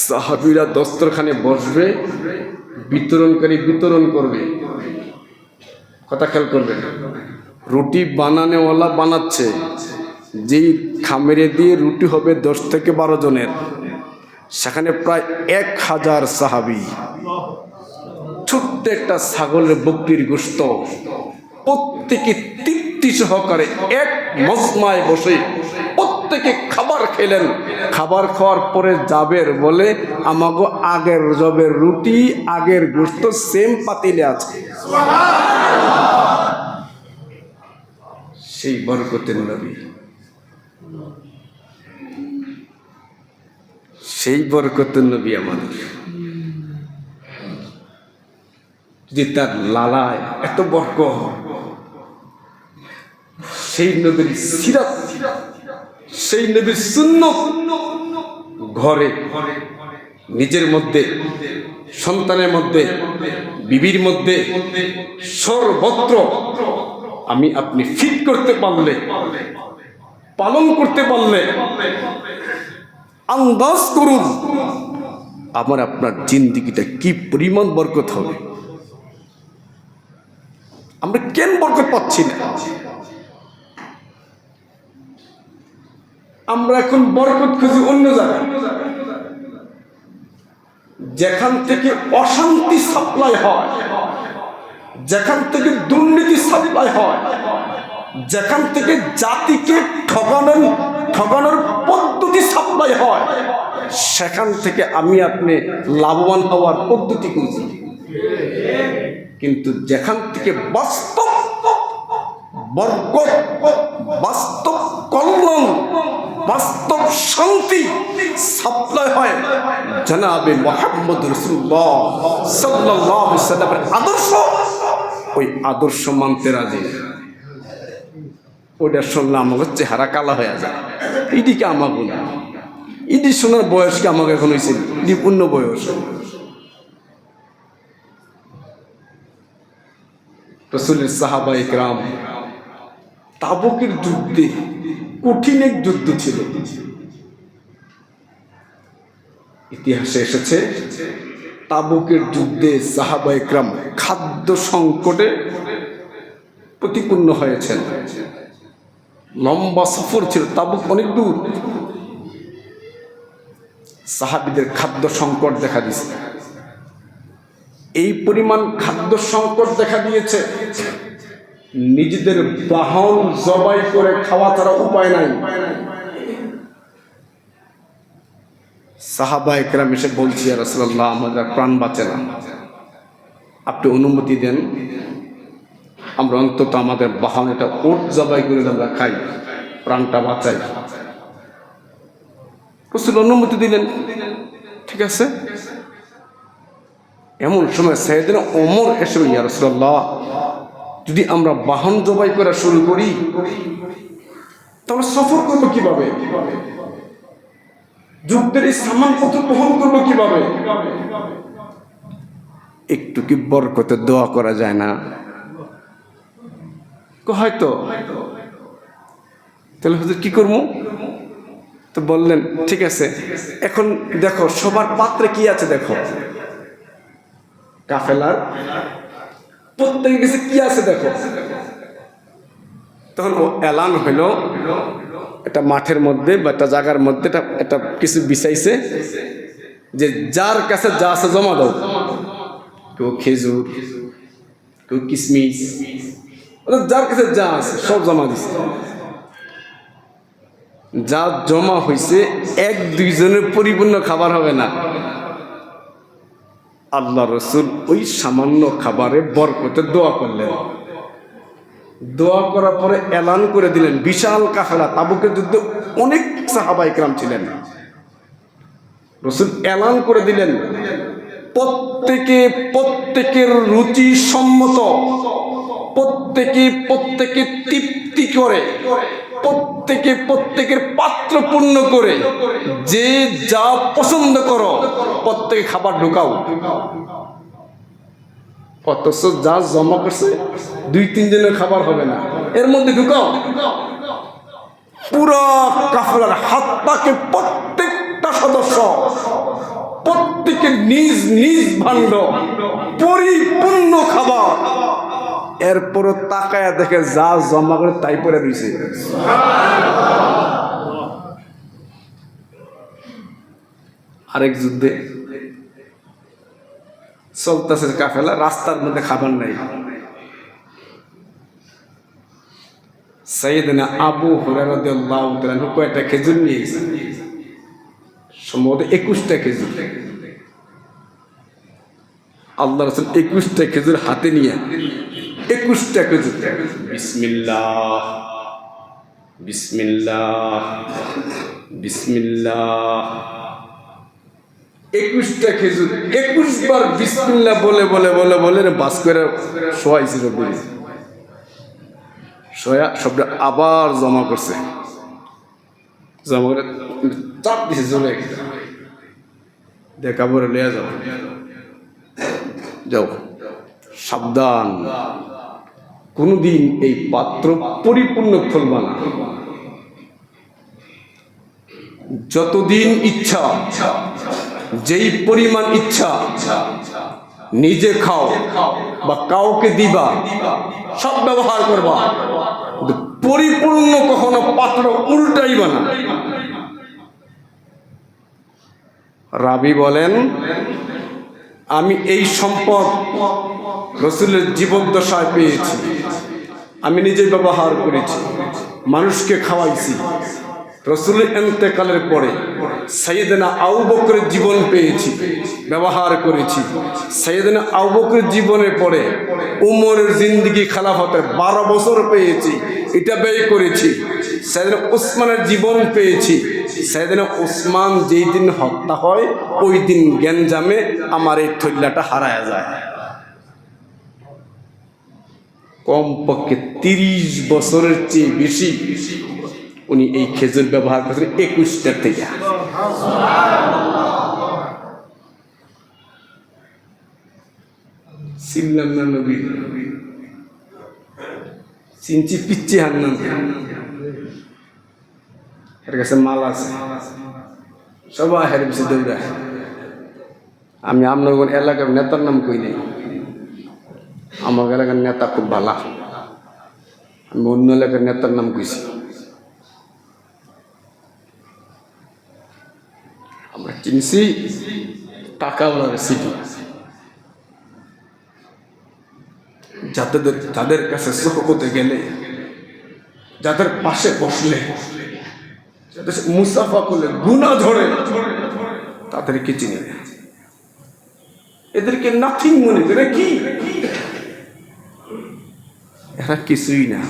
সাহাবীরা দস্তরখানে বসবে, বিতরণকারী বিতরণ করবে। কথা খেয়াল করবেন, রুটি বানানেওয়ালা বানাচ্ছে, যেই খামেরে দিয়ে রুটি হবে 10 থেকে 12 জনের, সেখানে প্রায় 1000 সাহাবী। ছোট্ট একটা ছাগলের বকরির গোশত প্রত্যেকে তৃপ্তি সহকারে এক মজমায় বসে প্রত্যেকে খাবার খেলেন। খাবার খাওয়ার পরে জাবের বলে, আমাগো আগের জবের রুটি আগের গোশত সেম পাতিলে আছে। সেই বরকতের নবী, সেই বরকতের নবী আমাদের। যে তার লালায় এত বরকত, সেই নবীর সিরাত, সেই নবীর সুন্নাত ঘরে, নিজের মধ্যে, সন্তানের মধ্যে, বিবির মধ্যে, সর্বত্র আমি আপনি ফিট করতে পারলে, পালন করতে পারলে, আন্দাজ করুন আমার আপনার জিন্দেগিটা কি পরিমাণ বরকত হবে। আমরা কেন বরকত পাচ্ছি না? আমরা এখন বরকত খুঁজি অন্য জায়গায়, যেখান থেকে অশান্তি সাপ্লাই হয়, যেখান থেকে দুর্নীতি সাপ্লাই হয়, যেখান থেকে জাতিকে ঠকানোর পদ্ধতি সাপ্লাই হয়, সেখান থেকে আমি আপনি লাভবান হওয়ার পদ্ধতি খুঁজি। কিন্তু যেখান থেকে বাস্তব বরকত, বাস্তব কল্যাণ, বাস্তব শান্তি সাপ্লাই হয়, জনাবে মুহাম্মদ রাসূলুল্লাহ সাল্লাল্লাহু আলাইহি ওয়াসাল্লামের আদর্শ, ওই আদর্শ মানতে রাজি। ওইটা শুনলে আমাকে চেহারা কালা হয়ে যায়। এদিকে আমাকে না, ইডি শোনার বয়স কি আমাকে এখন হয়েছে? ইডি পূর্ণ বয়স। রাসূলের সাহাবায়ে কেরাম, তাবুকের যুদ্ধে, কঠিন এক যুদ্ধ ছিল, ইতিহাসে এসেছে তাবুকের যুদ্ধে সাহাবায়ে কেরাম খাদ্য সংকটে প্রতিপন্ন হয়েছেন। লম্বা সফর ছিল, তাবুক অনেক দূর, সাহাবীদের খাদ্য সংকট দেখা দিয়েছে। এই পরিমাণ খাদ্য সংকট দেখা দিয়েছে, নিজেদের বাহন জবাই করে খাওয়া ছাড়া উপায় নাই। সাহাবায়ে কেরাম এসে বলছে, ইয়া রাসূলুল্লাহ, আমাদের প্রাণ বাঁচে না, আপনি অনুমতি দেন, আমরা অন্তত আমাদের বাহন এটা উট জবাই করে আমরা খাই, প্রাণটা বাঁচাই। রাসূল অনুমতি দিলেন, ঠিক আছে। এমন সময় সাইয়েদনা ওমর এসে, ইয়া রাসূলুল্লাহ, যদি আমরা বাহন জবাই করা শুরু করি তাহলে সফর করবো কিভাবে? যুদ্ধের এই সামানপত্র বহন করবো কিভাবে? একটু কি বরকতের দোয়া করা যায় না? হয়তো। তাহলে হুজুর কি করবো? তো বললেন ঠিক আছে, এখন দেখো সবার পাত্রে কি আছে দেখো, কাফেলার প্রত্যেকের কাছে কি আছে দেখো। তখন ও এলান হইল, একটা মাঠের মধ্যে বা একটা জায়গার মধ্যে একটা কিছু বিছাইছে যে যার কাছে যা আছে জমা দাও। কেউ খেজুর, কেউ কিশমিশ, যার কাছে যা আছে সব জমা দিছে। যা জমা হয়েছে এক দুইজনের পরিপূর্ণ খাবার হবে না। আল্লাহ রসুল ওই সামান্য খাবারে বরকতের দোয়া করলেন। দোয়া করার পরে এলান করে দিলেন, বিশাল কাফেলা, তাবুকের যুদ্ধে অনেক সাহাবা ইকরাম ছিলেন। রসুল এলান করে দিলেন, প্রত্যেকের রুচি সম্মত, প্রত্যেকে তৃপ্তি করে, প্রত্যেকের পাত্র পূর্ণ করে, যে যা পছন্দ করো প্রত্যেকে খাবার ঢুকাও। অথচ যা জমা করছে 2-3 জনের খাবার হবে না, এর মধ্যে ঢুকাও। পুরো কাফেলার হাত পাকে প্রত্যেকটা সদস্য, প্রত্যেকের নিজ নিজ ভাণ্ড পরিপূর্ণ খাবার। এরপরও তাকায়া দেখে যা জমা করে তাই পরে দিয়েছে। আরেক যুদ্ধে চলতেছে কাফেলা, রাস্তার মধ্যে খাবার নাই। সাইয়েদনা আবু হুরায়রা রাদিয়াল্লাহু তাআলা কয়টা খেজুর নিয়ে গেছে, সম্ভবত 21টা খেজুর। আল্লাহ রাসূল 21টা খেজুর হাতে নিয়ে 21টা খেজুর, বিসমিল্লাহ বিসমিল্লাহ বিসমিল্লাহ, 21টা খেজুর 21 বার বিসমিল্লাহ বলে বলে বলে বলে বাস করে শোয়াইছিল। শোয়া সবটা আবার জমা করছে, জমা করে চাপ দিছে জোরে, দেখা বলে লিয়া যাও, যাও সাবধান, কোনদিন এই পাত্র পরিপূর্ণ খুলবা না। যতদিন ইচ্ছা, যেই পরিমাণ ইচ্ছা নিজে খাও বা কাউকে দিবা, সব ব্যবহার করবা, পরিপূর্ণ কখনো পাত্র উল্টাইবা না। রাবি বলেন, আমি এই সম্পদ রসুলের জীবদ্দশায় পেয়েছি, আমি নিজে ব্যবহার করেছি, মানুষকে খাওয়াইছি। রসুলের ইন্তেকালের পরে সাইয়েদনা আবু বকরের জীবন পেয়েছি, ব্যবহার করেছি। সাইয়েদনা আবু বকরের জীবনের পরে উমরের জিন্দেগি খেলাফতের 12 বছর পেয়েছি, এটা ব্যয় করেছি। সাইয়েদনা উসমানের জীবন পেয়েছি। সাইয়েদনা উসমান যেই দিন হত্যা হয় ওই দিন গ্যাঞ্জামে আমার এই থল্লাটা হারায়া যায়। কমপক্ষে 30 বছরের চেয়ে বেশি উনি এই খেজুর ব্যবহার করেছেন 21টা থেকে। চিনলাম না নবী, চিনছি পিচ্ছি হান্নান, এর কাছে মাল আছে, সবাই হের পিছিয়ে দৌড়ায়। আমি আপনার এলাকার নেতার নাম কই নাই, আমার এলাকার নেতা খুব ভালো, আমি অন্য এলাকার নেতার নাম কইছি। আমরা চিনছি টাকাওয়ালার সিটি, যাদের কাছে সোহবতে গেলে, যাদের পাশে বসলে, যাদের মুসাফা করলে গুনাহ ঝরে, তাদেরকে চিনি না। এদেরকে নাথিং মনে করে, কি এরা কিছুই না।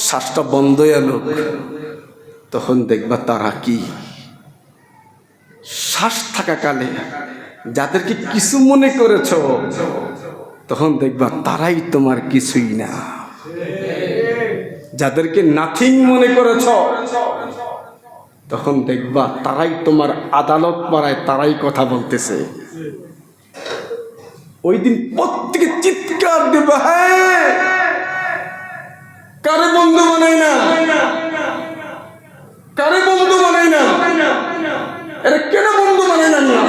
শ্বাসটা বন্ধ এলো, তখন দেখবা তারা কি। শ্বাস থাকাকালে যাদেরকে কিছু মনে করেছ, তখন দেখবা তারাই তোমার কিছুই না। যাদেরকে নাথিং মনে করেছ, তখন দেখবা তারাই তোমার আদালত পাড়ায়, তারাই কথা বলতেছে। ওই দিন প্রত্যেকে চিৎকার দেবে, হ্যাঁ কারে বন্ধু বানাই না, কারে বন্ধু বানাই বানাইলেন? এরা কেন বন্ধু বানাইলেন না?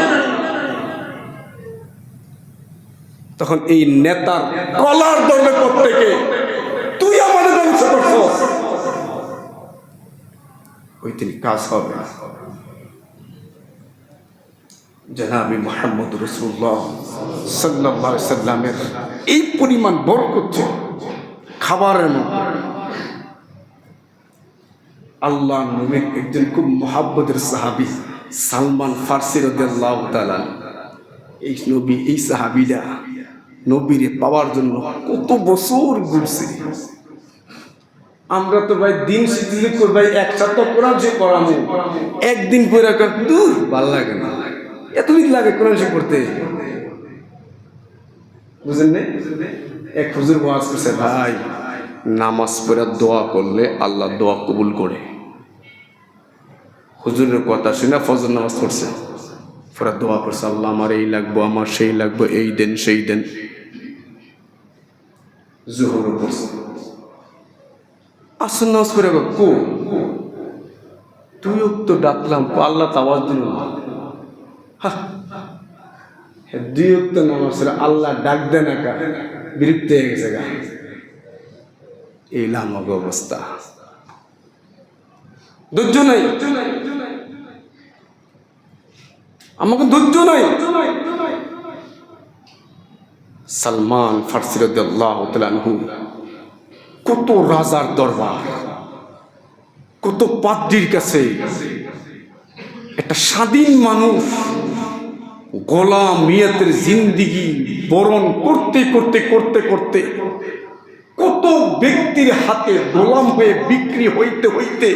তখন এই নেতার কলার ধরবে প্রত্যেকে, তুই আমাদের ধ্বংস করছস। ওই দিন কাজ হবে। জনাবে মুহাম্মদ রাসূলুল্লাহ সাল্লাল্লাহু আলাইহি সাল্লামের এই পরিমাণ বরকত ছিল খাবারের মধ্যে। আল্লাহ নবীর একজন খুব মুহাব্বতের সাহাবী সালমান ফারসি রাদিয়াল্লাহু তাআলা, এই নবী, এই সাহাবীরা নবীরে পাওয়ার জন্য কত বছর ঘুরছে। আমরা তো ভাই দিন শিখলে ভাই একসাথে কোরআন শিখ পড়ামু, একদিন পড়া দূর ভালো লাগে না, এতদিন লাগে কোরআন শিখ পড়তে, বুঝেন না? এক হুজুর ওয়াজ করছে, ভাই নামাজ পড়া দোয়া করলে আল্লাহ দোয়া কবুল করে। হুজুরের কথা শুনে ফজর নামাজ পড়ছে, পড়া দোয়া করছে, আল্লাহ আমার এই লাগবো, আমার সেই লাগবো, এই দেন সেই দেন। জোহরও পড়ছে, আসর নামাজ পড়ে কো তুইও তো ডাকলাম, আল্লাহ তো আওয়াজ দিল না। দুই ওয়াক্ত নামাজ পড়ে আল্লাহ ডাক দেন একা, বিরক্ত হয়ে গেছে গা। এই লামক অবস্থা, ধৈর্য নাই, আমাকে ধৈর্য নাই। সালমান ফারসি রাদিয়াল্লাহু তাআলা আনহু, কত রাজার দরবার, কত পাদ্রীর কাছে একটা স্বাধীন মানুষ গোলামিয়াতের জিন্দিগি বরণ করতে করতে করতে করতে কত ব্যক্তির হাতে গোলাম হয়ে বিক্রি হইতে হইতে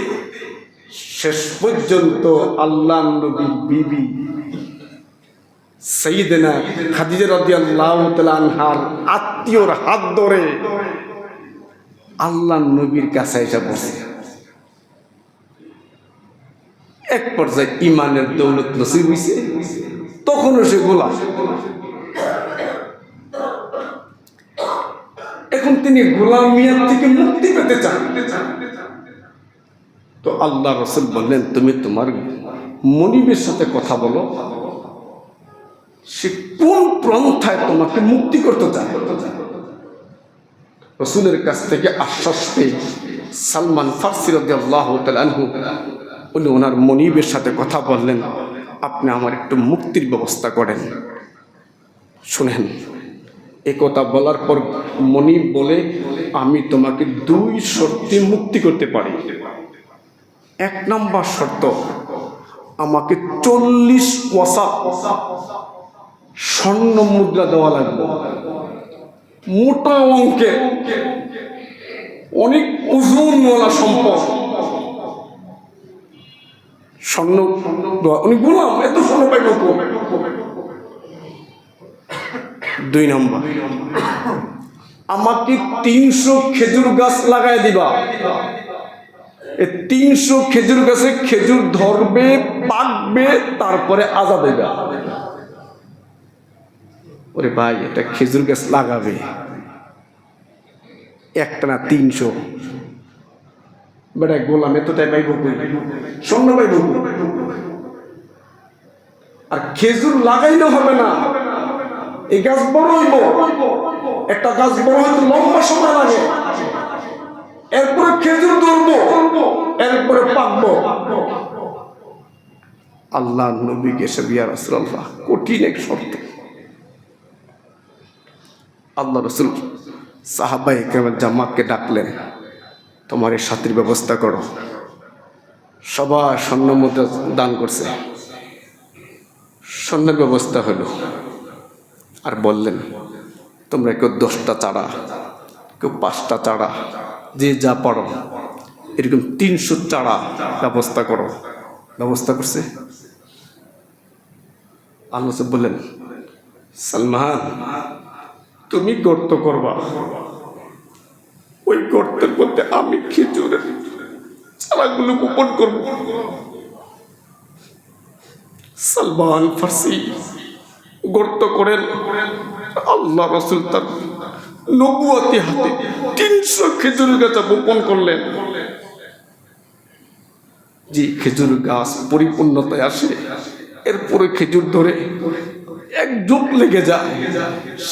শেষ পর্যন্ত আল্লাহ নবীর বিবি সাইয়েদনা খাদিজা রাদিয়াল্লাহু তাআলা আনহার আত্মীয়র হাত ধরে আল্লাহ নবীর কাছে এসে বসে। এক পর্যায়ে ইমানের দৌলত নসিব হইছে, তখনও সে গোলাম। এখন তিনি গোলামিয়াত থেকে মুক্তি পেতে চান। তো আল্লাহ রাসূল বললেন, তুমি তোমার মনিবের সাথে কথা বলো, সে কোন পন্থায় তোমাকে মুক্তি করতে চায়। রাসূলের কাছ থেকে আশ্বাস পেয়ে সালমান ফারসি রাদিয়াল্লাহু তাআলা আনহু উনি ওনার মনিবের সাথে কথা বললেন, আপনি আমার একটু মুক্তির ব্যবস্থা করেন। শুনেন, এই কথা বলার পর মনিব বলে, আমি তোমাকে দুই শর্তে মুক্তি করতে পারি। এক নম্বর শর্ত, আমাকে 40 ওয়াসাক স্বর্ণ মুদ্রা দেওয়া লাগবে, মোটা অঙ্কের, অনেক ওজনওয়ালা সম্পদ। স্বর্ণ উনি বললাম, এত স্বর্ণ পাইব। 2 নম্বর, আমাকে 300 খেজুর গাছ লাগাই দিবা। এই 300 খেজুর গাছে খেজুর ধরবে, পাকবে, তারপরে আজাদ দেবে। ওরে ভাই, এটা খেজুর গাছ লাগাবে একটা না 300, বেটা গোলাম এতটাই পাইব, স্বর্ণ পাইব। আর খেজুর লাগাইলে হবে না, এই গাছ বড় হইব। একটা গাছ বড় হইতে লম্বা সময় লাগে, এরপরে খেজুর ধরবো, এরপরে পাকবো। আল্লাহ নবীকে সে ইয়া রাসূলুল্লাহ, কঠিন এক শর্ত। আল্লাহ রাসূল সাহাবায়ে কেরামের জামাতকে ডাকলেন, তোমার এই সাথীর ব্যবস্থা করো। সবাই স্বর্ণ মুদ্রা দান করছে, স্বর্ণের ব্যবস্থা হলো। আর বললেন, তোমরা কেউ 10টা চারা, কেউ 5টা চারা, যে যা পারো এরকম 300 চারা ব্যবস্থা করো। ব্যবস্থা করছে। আল্লাহ বললেন, সালমান তুমি গর্ত করবা, ওই গর্তের মধ্যে আমি খেজুরের চারাগুলো বপন করব। সালমান ফারসি গর্ত করেন। আল্লাহ রাসূল তার নবুয়তি হাতে 300 খেজুর গাছ বপন করলেন। যে খেজুর গাছ পরিপূর্ণতায় আসে, এরপরে খেজুর ধরে এক যুগ লেগে যায়,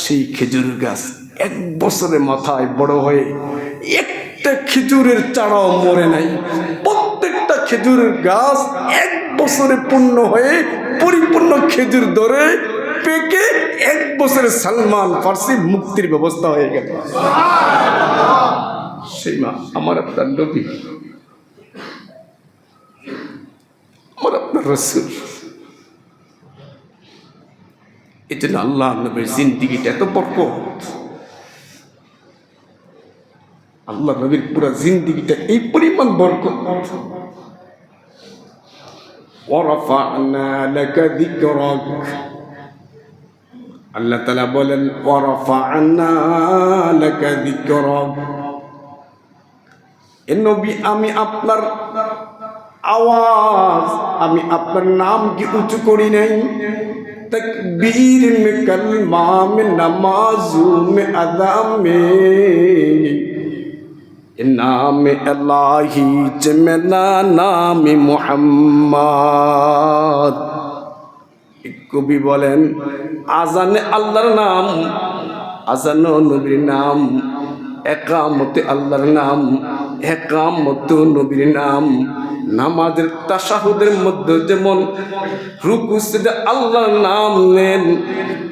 সেই খেজুর গাছ 1 বছরের মাথায় বড় হয়ে একটা খেজুরের চারাও মরে নাই। প্রত্যেকটা খেজুরের গাছ 1 বছরে পূর্ণ হয়ে পরিপূর্ণ খেজুর ধরে পেকে 1 বছরে সালমান ফার্সি মুক্তির ব্যবস্থা হয়ে গেল। সেই মা আমার আপনার নবী, আমার আপনার রাসূল। এই জন্য আল্লাহ নবীর জিন্দিগিটা এত বরকত, আল্লাহ নবীর পুরো জিন্দিগিটা এই পরিমাণ বরকত। ওয়ারাফা'না লাকা যিকরাক, আল্লাহ তাআলা বলেন ওয়ারাফা'না লাকা যিকরাক, এ নবী আমি আপনার আওয়াজ, আমি আপনার নাম কি উঁচু করি নাই? तकबीर में कलमा में नमाजू में अदा में नाम अल्लाही जमना नाम मुहम्मद। কবি বলেন আজানে আল্লাহর নাম, আজান নবীর নাম, একামতে আল্লাহর নাম, একামত নবীর নাম। নামাজের তাশাহুদের মধ্যে যেমন রুকু সিজদা আল্লাহর নাম নেন,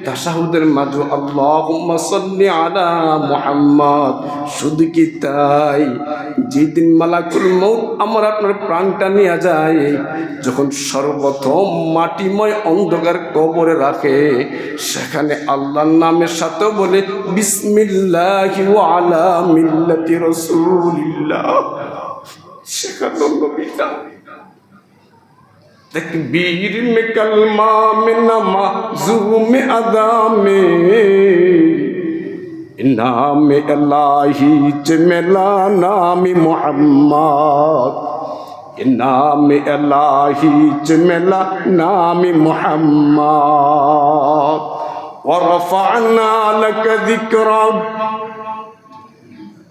তাশাহুদের মাঝে আল্লাহুম্মা সাল্লি আলা মুহাম্মদ। শুধু কি তাই, যেদিন মালাকুল মউত আমার আপনার প্রাণটা নিয়ে যায়, যখন সর্বপ্রথম মাটিময় অন্ধকার কবরে রাখে, সেখানে আল্লাহর নামের সাথে বলে বিসমিল্লাহি ওয়া আলা মিল্লাতি রাসূলিল্লাহ। সেখানে নবীটা तकबीर में कलमा में नमाज़ू में अदा में नाम अल्लाही चमेला नाम मुहम्मद, नाम अल्लाही चमेला नाम मुहम्मद। वरफ़अना लका ज़िक्रक,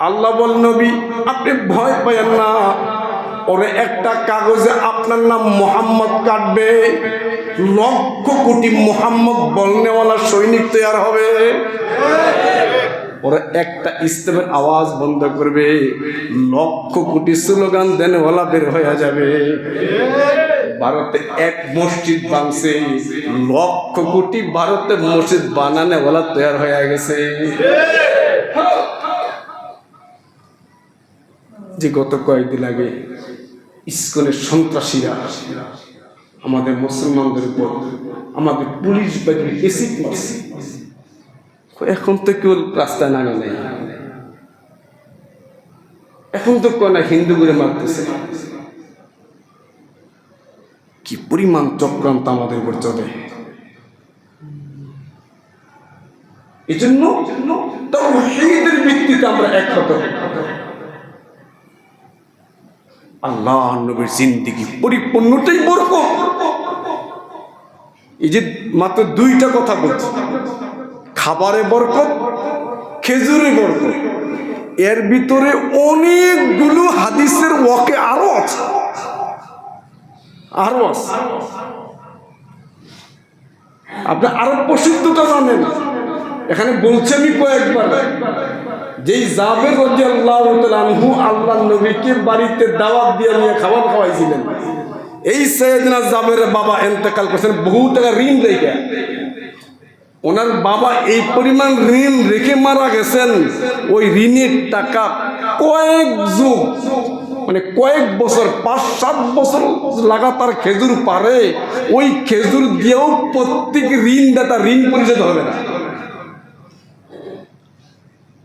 আল্লাহ বল নবী আপনি ভয় পাবেন না, ওরে একটা কাগজে আপনার নাম মোহাম্মদ কাটবে, 1,00,000 কোটি মোহাম্মদ বলনেওয়ালা সৈনিক তৈরি হবে। ওরা একটা ইসলামের আওয়াজ বন্ধ করবে, 1,00,000 কোটি স্লোগান দেনেওয়ালা বের হয়ে যাবে। ভারতে এক মসজিদ বানছে, 1,00,000 কোটি ভারতে মসজিদ বানানেওয়ালা তৈরি হয়ে গেছে। যে গত কয়েকদিন আগে ইসকনের সন্ত্রাসীরা আমাদের মুসলমানদের উপর, আমাদের পুলিশ বাহিনী এসিড মারছে, এখন তো কেউ রাস্তায় নামে নাই, এখন তো কেউ না হিন্দু করে মারতেছে। কি পরিমাণ চক্রান্ত আমাদের উপর চলে। এই জন্য তাওহীদের ভিত্তিতে আমরা এক হতে হবে। আল্লাহ নবীর জিন্দেগি পরিপূর্ণটাই বরকত। এই যে মাত্র 2টা কথা বলছি, খাবারে বরকত, খেজুরে বরকত, এর ভিতরে অনেকগুলো হাদিসের ওয়াকে আরো আছে, আরো আছে। আপনি আরো প্রসিদ্ধটা জানেন, এখানে বলছে আমি কয়েকবার, যেই জাবের রাদিয়াল্লাহু তাআলা আনহু আল্লাহর নবীকে বাড়িতে দাওয়াত দিয়ে নিয়ে খাবার খাওয়াইছিলেন, এই সাইয়েদনা জাবের বাবা ইন্তেকাল করেছেন বহু টাকা ঋণ রেখে। ওনার বাবা এই পরিমাণ ঋণ রেখে মারা গেছেন, ওই ঋণের টাকা কয়েক যুগ মানে কয়েক বছর 5-7 বছর লাগাতার খেজুর পারে, ওই খেজুর দিয়েও প্রত্যেক ঋণদাতা ঋণ পরিশোধ হবে না।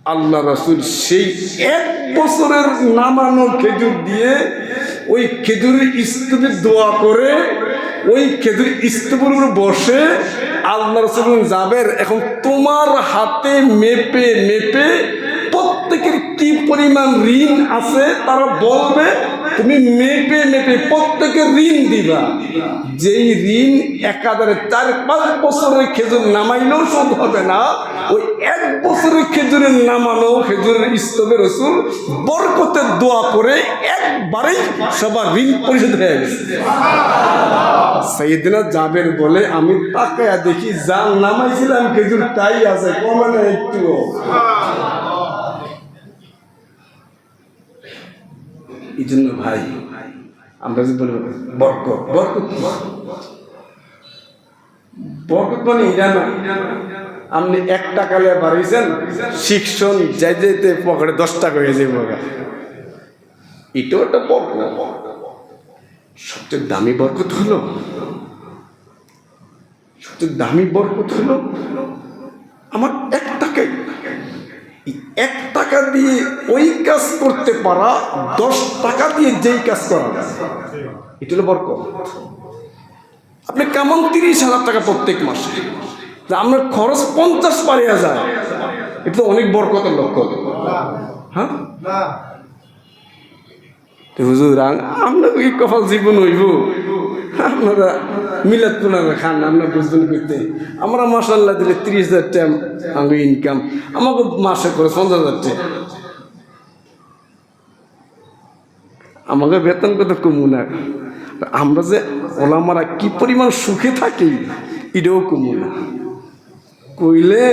আল্লাহ রাসূল সেই 1 বছরের নামানো খেজুর দিয়ে ওই খেজুরের স্তূপে দোয়া করে, ওই খেজুর স্তূপের উপর বসে আল্লাহ রাসূল জাবের, এখন তোমার হাতে মেপে মেপে প্রত্যেকের কি পরিমাণ ঋণ আছে তারা বলবে, তুমি মেপে মেপে প্রত্যেকে ঋণ দিবা, যেই ঋণ একাধারে 4-5 বছরের খেজুর নামাইলেও শোধ হবে না, ওই 1 বছরের খেজুরের নামানো খেজুরের স্তবে রসুল বরকতের দোয়া করে একবারেই সবার ঋণ পরিশোধ হয়ে গেছে। সাইয়েদনা জাবের বলে, আমি তাকায়া দেখি যা নামাইছিলাম খেজুর তাই আছে, কমে না একটুও। এই জন্য ভাই আমরা যে বলি বরকত, বরকত বরকত মানে এটা না আপনি 1 টাকা লিয়ে বাড়াইছেন, শিক্ষণ যাই যাইতে পকেটে 10 টাকা হয়ে যাবে, এটাও একটা বরকত। সবচেয়ে দামি বরকত হলো, সবচেয়ে দামি বরকত হলো আমার 1 টাকায় 1 টাকা দিয়ে ওই কাজ করতে পারা, 10 টাকা দিয়ে যেই কাজ করা, এটা হলো বরকত। আপনি কেমন 30,000 টাকা প্রত্যেক মাসে, আপনার খরচ 50 পারিয়া যায়, এটা তো অনেক বরকতের লক্ষ্য। হ্যাঁ হুজুর, আমরা এই কপাল জীবন হইব, আপনারা মিলাদ পুনারা খান, আমরা বুঝবেন করতে। আমরা মাসাল্লাহ দিলে 30,000 টাকা আমাকে ইনকাম, আমাকে মাসে করে 50,000 টাকা, আমাকে বেতন কত কমু না। আমরা যে ওলামারা কি পরিমাণ সুখে থাকি এটাও কমু না, কইলে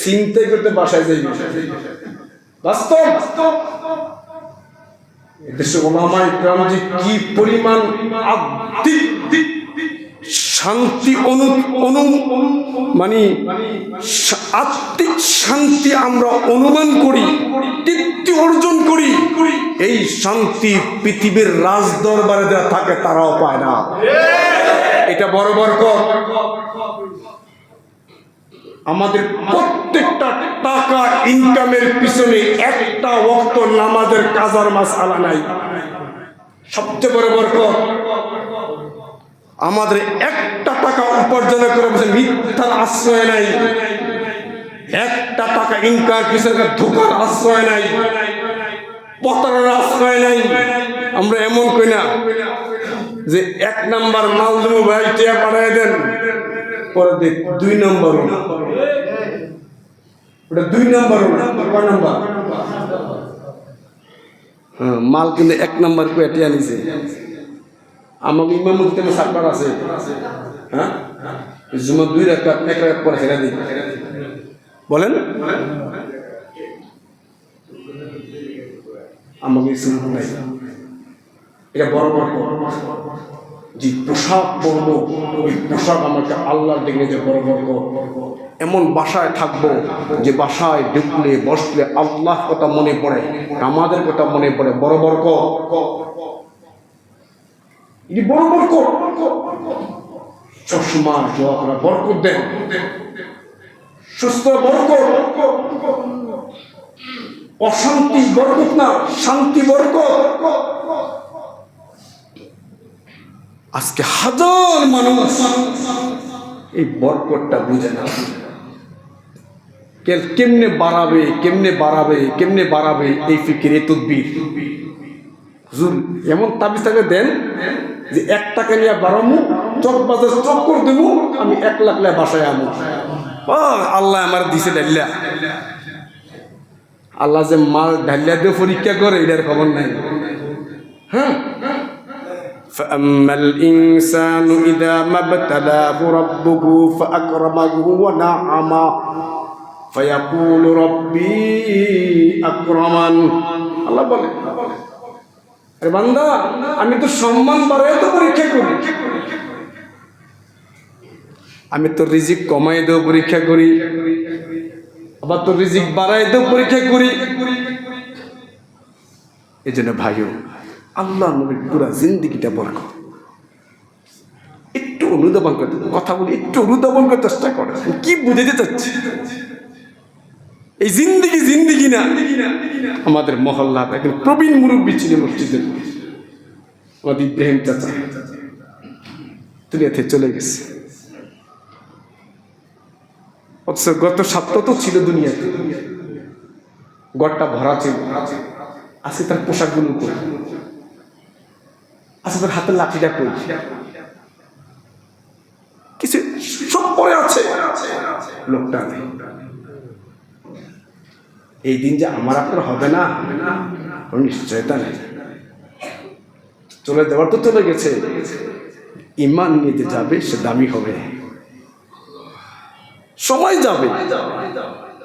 চিন্তাই করতে বাসায় যাইবে। বাস্তব এদেশে ওলামায়ে কেরাম যে কি পরিমাণ আত্মিক শান্তি মানে আত্মিক শান্তি আমরা অনুমান করি, তৃপ্তি অর্জন করি, এই শান্তি পৃথিবীর রাজ দরবারে যারা থাকে তারাও পায় না। এটা বড় বরকত। আমাদের প্রত্যেকটা টাকা ইনকামের পিছনে একটা ওয়াক্ত নামাজের কাজার মাসআলা নাই, সবচেয়ে বড় বরকত। আমাদের একটা টাকা উপার্জন করে মিথ্যার আশ্রয় নাই, একটা টাকা ইনকাম পিছনে ধোকার আশ্রয় নাই, প্রতারণার আশ্রয় নাই। আমরা এমন কই না যে 1 নাম্বার মাল দেবো ভাই টিয়া পাঠাই দেন, পরে দেখ 2 নাম্বার, ওটা 2 নাম্বার, কয় নাম্বার? হ্যাঁ, মাল কিন্তু 1 নাম্বার করে টিয়া নিছে। আমাকে ইমাম মুক্তেমে সাকবার আছে, হ্যাঁ জুমা 2 রাকাত 1 রাকাত পরে ছেড়ে দিই, বলেন আমাকে শুনবো নাই। এটা বড় বড় যে পোশাক পরবো, ওই পোশাক আমাকে আল্লাহর দিকে যে বড় বড় এমন বাসায় থাকবো যে বাসায় ঢুকলে বসলে আল্লাহ কথা মনে পড়ে, আমাদের কথা মনে পড়ে। বড় বড় বড় বরকত। সবসময় দোয়া করা, বরকত দেন, সুস্থ বরকত, অশান্তি বরকত না, শান্তি বরকত। আজকে হাজার মানুষ এই বরকতটা বুঝে না, কেমনে বাড়াবে কেমনে বাড়াবে কেমনে বাড়াবে, এই ফিকির এই তদবির। হুজুর এমন তাবিজ তাকে দেন যে 1 টাকা নিয়ে বাড়ামু, চকবাজার চক্কর দেবো, আমি 1 লাখ লিয়ে বাসায় আমু। আল্লাহ আমার দিছে ডাল্লা, আল্লাহ যে মাল ডাল্লা দিয়ে পরীক্ষা করে এটার খবর নাই। হ্যাঁ, فأما الإنسان إذا ما ابتلاه ربه فأكرمه ونعمه فيقول ربي أكرمن। আল্লাহ বলে, আরে বান্দা আমি তো সম্মান বাড়ায় তো পরীক্ষা করি, আমি তো রিজিক কমাই দেও পরীক্ষা করি, আবার তো রিজিক বাড়াই দেও পরীক্ষা করি। এই জন্য ভাইও আল্লাহ নবীর পুরা জিন্দিগিটা বরকত। একটু অনুধাবন করতে, কথা বলি একটু অনুধাবন করতে চেষ্টা করে, কি বুঝাতে চাচ্ছি। এই জিন্দিগি না। আমাদের মহল্লা এখন প্রবীণ মুরব্বী ছিল মসজিদের, আমাদের ইব্রাহিম চাচা দুনিয়াতে চলে গেছে, অথচ গত সপ্তাহ তো ছিল দুনিয়াতে, ঘরটা ভরা ছিল, আছে তার পোশাকগুলো করে আচ্ছা তোর হাতের লাঠিটা কই? কিছু সব পরে আছে, লোকটা নেই। এই দিন যে আমার আপনার হবে না কোনো নিশ্চয়তা নেই। চলে যাওয়ার তো চলে গেছে, ইমান নিতে যাবে সে দামি হবে। সবাই যাবে,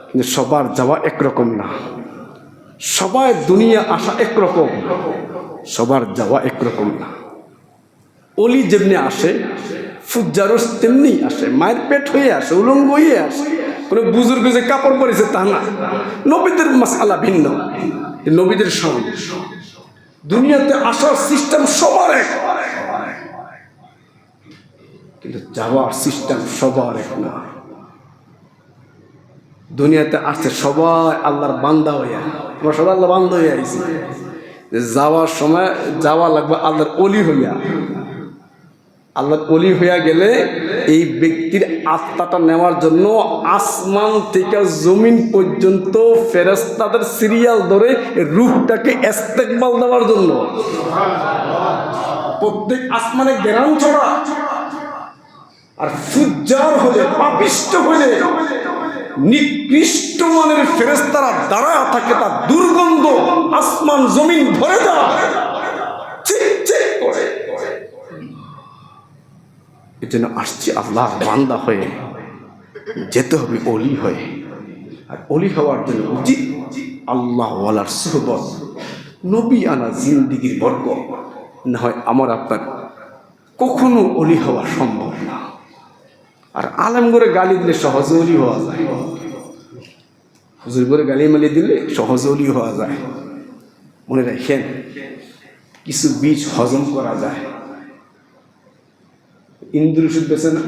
কিন্তু সবার যাওয়া একরকম না। সবাই দুনিয়া আসা একরকম, সবার যাওয়া একরকম না। অলি যেমনি আসে, ফুজ্জারস তেমনি আসে, মায়ের পেট হয়ে আসে, উলঙ্গ হয়ে আসে। কোনো বুজুর্গ যে কাপড় পরেছে তা না। নবীদের মাসআলা ভিন্ন, নবীদের সঙ্গে দুনিয়াতে আসার সিস্টেম সবার এক, কিন্তু যাওয়ার সিস্টেম সবার এক না। দুনিয়াতে আসছে সবাই আল্লাহর বান্দা হইয়া, আমরা সবাই আল্লাহ বান্দা হইয়া আইছি। যাওয়ার সময় যাওয়া লাগবে আল্লাহর অলি হইয়া। আল্লাহর অলি হইয়া গেলে এই ব্যক্তির আত্মাটা নেওয়ার জন্য আসমান থেকে জমিন পর্যন্ত ফেরেশতাদের সিরিয়াল ধরে রূহটাকে ইস্তেকবাল দেওয়ার জন্য প্রত্যেক আসমানে গেরান ছড়া। আর ফুজ্জার হলে, পাপিষ্ট হলে, নিকৃষ্ট মানের ফেরেশতারা দাঁড়ায় থাকে, তার দুর্গন্ধ আসমান জমিন ভরে যায়। এর জন্য আসছি আল্লাহ বান্দা হয়ে, যেতে হবে অলি হয়ে। আর অলি হওয়ার জন্য উচিত আল্লাহ ওয়ালার সুহবত, নবী আনা জিন্দিগির বরকত। না হয় আমার আপনার কখনো অলি হওয়া সম্ভব না। আর আলেম করে গালি দিলে সহজে অলি হওয়া যায়, হুজুর করে গালি মালি দিলে সহজে অলি হওয়া যায়। মনে রাখেন, কিছু বীজ হজম করা যায়। ইন্দুর ওষুধ বেছে না,